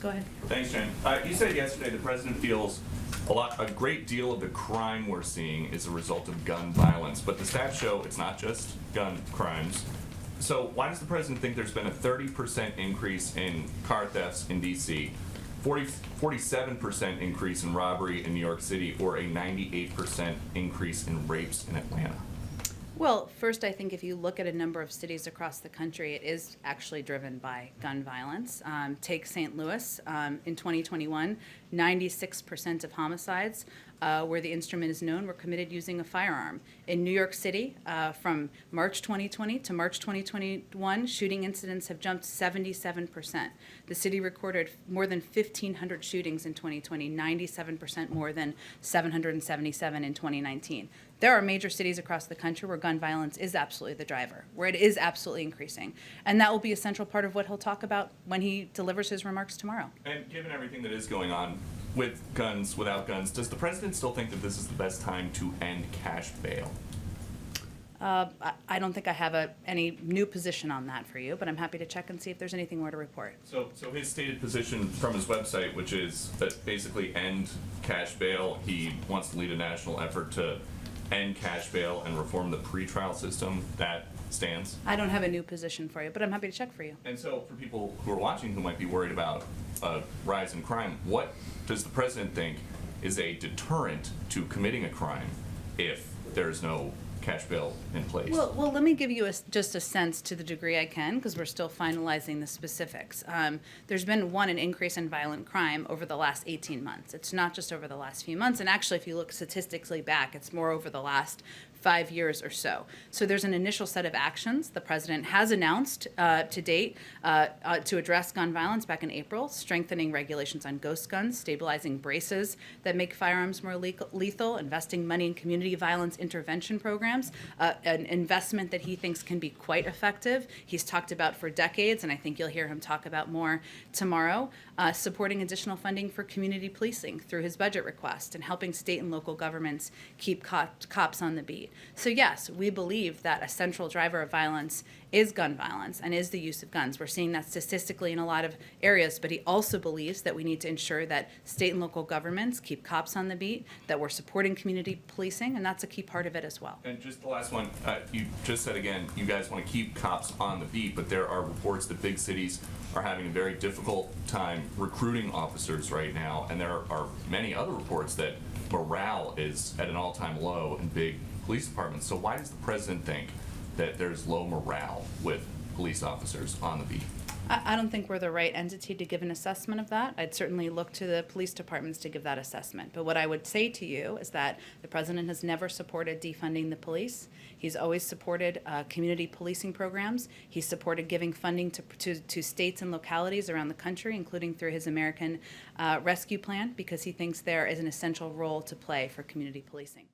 Go ahead. Thanks, Jen. You said yesterday the president feels a great deal of the crime we're seeing is a result of gun violence, but the stats show it's not just gun crimes. So why does the president think there's been a 30% increase in car thefts in D.C., 47% increase in robbery in New York City, or a 98% increase in rapes in Atlanta? Well, first, I think if you look at a number of cities across the country, it is actually driven by gun violence. Take St. Louis. In 2021, 96% of homicides where the instrument is known were committed using a firearm. In New York City, from March 2020 to March 2021, shooting incidents have jumped 77%. The city recorded more than 1,500 shootings in 2020, 97% more than 777 in 2019. There are major cities across the country where gun violence is absolutely the driver, where it is absolutely increasing. And that will be a central part of what he'll talk about when he delivers his remarks tomorrow. And given everything that is going on with guns, without guns, does the president still think that this is the best time to end cash bail? I don't think I have any new position on that for you, but I'm happy to check and see if there's anything more to report. So his stated position from his website, which is that basically end cash bail, he wants to lead a national effort to end cash bail and reform the pretrial system, that stands? I don't have a new position for you, but I'm happy to check for you. And so for people who are watching who might be worried about a rise in crime, what does the president think is a deterrent to committing a crime if there's no cash bail in place? Well, let me give you just a sense to the degree I can, because we're still finalizing the specifics. There's been, an increase in violent crime over the last 18 months. It's not just over the last few months, and actually, if you look statistically back, it's more over the last 5 years or so. So there's an initial set of actions the president has announced to date to address gun violence back in April, strengthening regulations on ghost guns, stabilizing braces that make firearms more lethal, investing money in community violence intervention programs, an investment that he thinks can be quite effective. He's talked about for decades, and I think you'll hear him talk about more tomorrow, supporting additional funding for community policing through his budget request and helping state and local governments keep cops on the beat. So yes, we believe that a central driver of violence is gun violence and is the use of guns. We're seeing that statistically in a lot of areas, but he also believes that we need to ensure that state and local governments keep cops on the beat, that we're supporting community policing, and that's a key part of it as well. And just the last one, you just said again, you guys want to keep cops on the beat, but there are reports that big cities are having a very difficult time recruiting officers right now, and there are many other reports that morale is at an all-time low in big police departments. So why does the president think that there's low morale with police officers on the beat? I don't think we're the right entity to give an assessment of that. I'd certainly look to the police departments to give that assessment. But what I would say to you is that the president has never supported defunding the police. He's always supported community policing programs. He's supported giving funding to states and localities around the country, including through his American Rescue Plan, because he thinks there is an essential role to play for community policing.